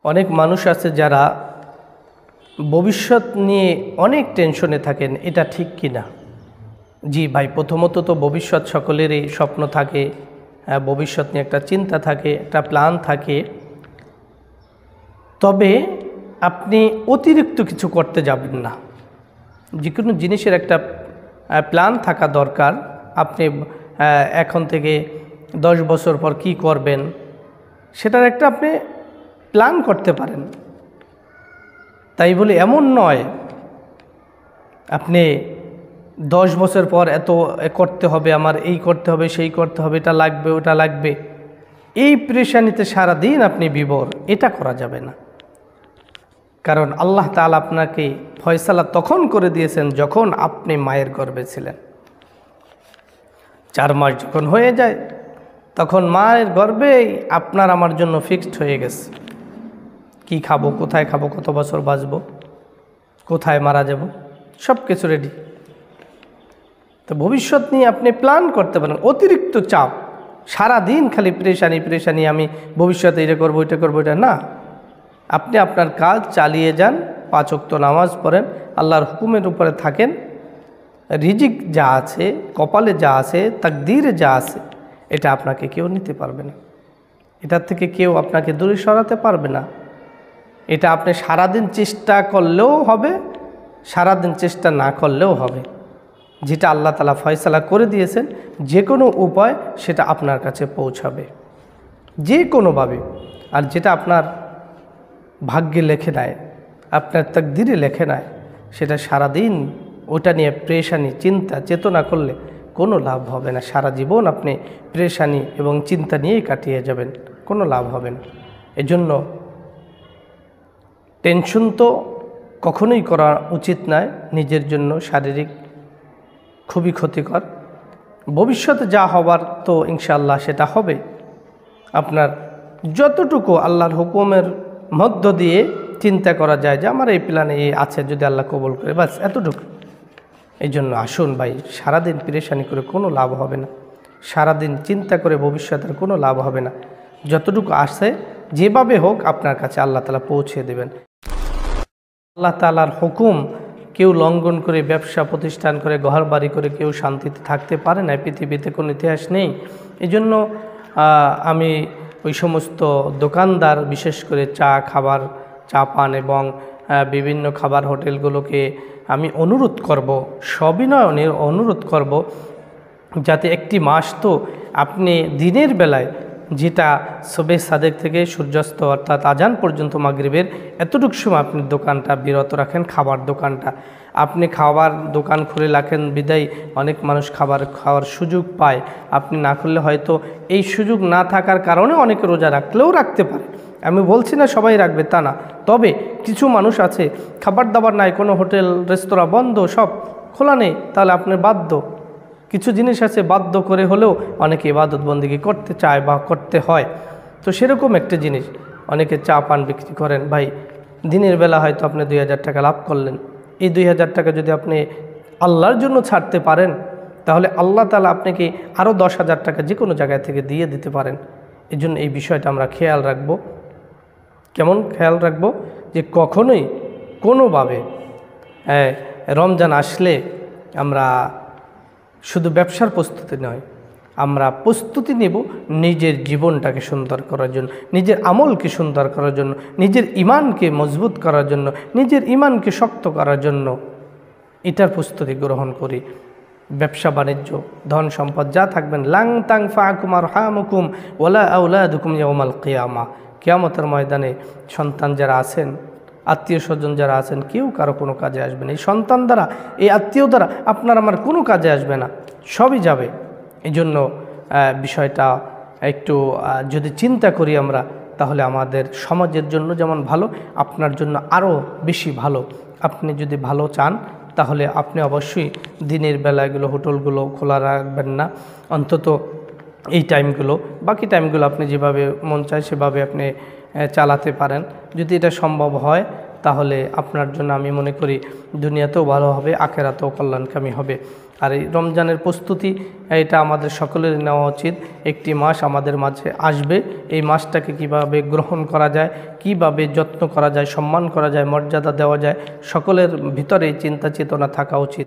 অনেক মানুষ আছে যারা ভবিষ্যৎ নিয়ে অনেক টেনশনে থাকেন, এটা ঠিক কি না? জি ভাই, প্রথমত তো ভবিষ্যৎ সকলেরই স্বপ্ন থাকে, ভবিষ্যৎ নিয়ে একটা চিন্তা থাকে, একটা প্ল্যান থাকে। তবে আপনি অতিরিক্ত কিছু করতে যাবেন না। যে কোনো জিনিসের একটা প্ল্যান থাকা দরকার। আপনি এখন থেকে 10 বছর পর কি করবেন সেটার একটা আপনি প্ল্যান করতে পারেন। তাই বলে এমন নয় আপনি 10 বছর পর এত করতে হবে, আমার এই করতে হবে, সেই করতে হবে, এটা লাগবে, ওটা লাগবে, এই পেরেশানিতে সারাদিন আপনি বিভোর। এটা করা যাবে না। কারণ আল্লাহ তাআলা আপনাকে ফয়সালা তখন করে দিয়েছেন যখন আপনি মায়ের গর্ভে ছিলেন। 4 মাস যখন হয়ে যায় তখন মায়ের গর্ভেই আপনার আমার জন্য ফিক্সড হয়ে গেছে কি খাবো, কোথায় খাবো, কত বছর বাঁচবো, কোথায় মারা যাব, সব কিছু রেডি। তো ভবিষ্যৎ নিয়ে আপনি প্ল্যান করতে পারেন। অতিরিক্ত চাপ, সারা দিন খালি পেরেশানি, আমি ভবিষ্যতে এটা করবো, এটা করবো, এটা না। আপনি আপনার কাজ চালিয়ে যান, 5 ওয়াক্ত নামাজ পড়েন, আল্লাহর হুকুমের উপরে থাকেন। রিজিক যা আছে, কপালে যা আছে, তাকদীরে যা আছে, এটা আপনাকে কেউ নিতে পারবে না। এটার থেকে কেউ আপনাকে দূরে সরাতে পারবে না। এটা আপনি সারাদিন চেষ্টা করলেও হবে, সারাদিন চেষ্টা না করলেও হবে। যেটা আল্লাহ তাআলা ফয়সালা করে দিয়েছেন, যে কোনো উপায় সেটা আপনার কাছে পৌঁছাবে, যে কোনোভাবে। আর যেটা আপনার ভাগ্যে লেখে নেয়, আপনার তাকদীরে লেখে নেয়, সেটা সারাদিন ওটা নিয়ে পেরেশানি, চিন্তা, চেতনা করলে কোনো লাভ হবে না। সারা জীবন আপনি পেরেশানি এবং চিন্তা নিয়েই কাটিয়ে যাবেন, কোনো লাভ হবে না। এজন্য টেনশন তো কখনোই করা উচিত নয়, নিজের জন্য শারীরিক খুবই ক্ষতিকর। ভবিষ্যতে যা হবার তো ইনশাআল্লাহ সেটা হবে। আপনার যতটুকু আল্লাহর হুকুমের মধ্য দিয়ে চিন্তা করা যায় যে আমার এই প্ল্যানে এই আছে, যদি আল্লাহ কবুল করে, বাস এতটুকু। এই জন্য আসুন ভাই, সারাদিন পেরেশানি করে কোনো লাভ হবে না, সারাদিন চিন্তা করে ভবিষ্যতের কোনো লাভ হবে না। যতটুকু আসে যেভাবে হোক আপনার কাছে আল্লাহ তাআলা পৌঁছে দেবেন। আল্লাহ তাআলার হুকুম কেউ লঙ্ঘন করে, ব্যবসা প্রতিষ্ঠান করে, ঘর বাড়ি করে কেউ শান্তিতে থাকতে পারে না। পৃথিবীতে কোনো ইতিহাস নেই। এই জন্য আমি ওই সমস্ত দোকানদার, বিশেষ করে চা পান এবং বিভিন্ন খাবার হোটেলগুলোকে আমি অনুরোধ করব, সবিনয়ে অনুরোধ করব, যাতে একটি মাস তো আপনি দিনের বেলায়, যেটা সবে সাদেক থেকে সূর্যাস্ত অর্থাৎ আজান পর্যন্ত মাগরিবের এতটুকু সময় আপনি দোকানটা বিরত রাখেন। খাবার দোকানটা আপনি খাবার দোকান খুলে রাখেন বিদায় অনেক মানুষ খাবার খাওয়ার সুযোগ পায়। আপনি না করলে হয়তো এই সুযোগ না থাকার কারণে অনেকে রোজা রাখলেও রাখতে পারে। আমি বলছি না সবাই রাখবে, তা না। তবে কিছু মানুষ আছে খাবার দাবার নাই, কোনো হোটেল রেস্তোরাঁ বন্ধ, সব খোলা নেই, তাহলে আপনার বাধ্য। কিছু জিনিস আছে বাধ্য করে হলেও অনেকে ইবাদত বন্দেগী করতে চায় বা করতে হয়। তো সেরকম একটা জিনিস, অনেকে চা পান বিক্রি করেন। ভাই, দিনের বেলা হয়তো আপনি 2000 টাকা লাভ করলেন। এই 2000 টাকা যদি আপনি আল্লাহর জন্য ছাড়তে পারেন, তাহলে আল্লাহ তাআলা আপনাকে আরও 10,000 টাকা যে কোনো জায়গা থেকে দিয়ে দিতে পারেন। এই জন্য এই বিষয়টা আমরা খেয়াল রাখব। কেমন খেয়াল রাখব? যে কখনোই কোনোভাবে রমজান আসলে আমরা শুধু ব্যবসার প্রস্তুতি নয়, আমরা প্রস্তুতি নেব নিজের জীবনটাকে সুন্দর করার জন্য, নিজের আমলকে সুন্দর করার জন্য, নিজের ইমানকে মজবুত করার জন্য, নিজের ইমানকে শক্ত করার জন্য এটার প্রস্তুতি গ্রহণ করি। ব্যবসা বাণিজ্য, ধন সম্পদ যা থাকবেন, লাং তাং ফাকুম আরহামুকুম ওয়ালা আওলাদুকুম ইয়াউমাল কিয়ামা। কিয়ামতের ময়দানে সন্তান যারা আছেন, আত্মীয় স্বজন যারা আছেন, কেউ কারো কোনো কাজে আসবে না। এই সন্তান দ্বারা, এই আত্মীয় দ্বারা আপনার আমার কোনো কাজে আসবে না, সবই যাবে। এই জন্য বিষয়টা একটু যদি চিন্তা করি আমরা, তাহলে আমাদের সমাজের জন্য যেমন ভালো, আপনার জন্য আরও বেশি ভালো। আপনি যদি ভালো চান তাহলে আপনি অবশ্যই দিনের বেলাগুলো হোটেলগুলো খোলা রাখবেন না, অন্তত এই টাইমগুলো। বাকি টাইমগুলো আপনি যেভাবে মন চায় সেভাবে আপনি চালাতে পারেন। যদি এটা সম্ভব হয় তাহলে আপনার জন্য আমি মনে করি দুনিয়াতেও ভালো হবে, আখেরাতেও কল্যাণকামী হবে। আর এই রমজানের প্রস্তুতি এটা আমাদের সকলের নেওয়া উচিত। একটি মাস আমাদের মাঝে আসবে, এই মাসটাকে কিভাবে গ্রহণ করা যায়, কিভাবে যত্ন করা যায়, সম্মান করা যায়, মর্যাদা দেওয়া যায়, সকলের ভিতরেই চিন্তা চেতনা থাকা উচিত।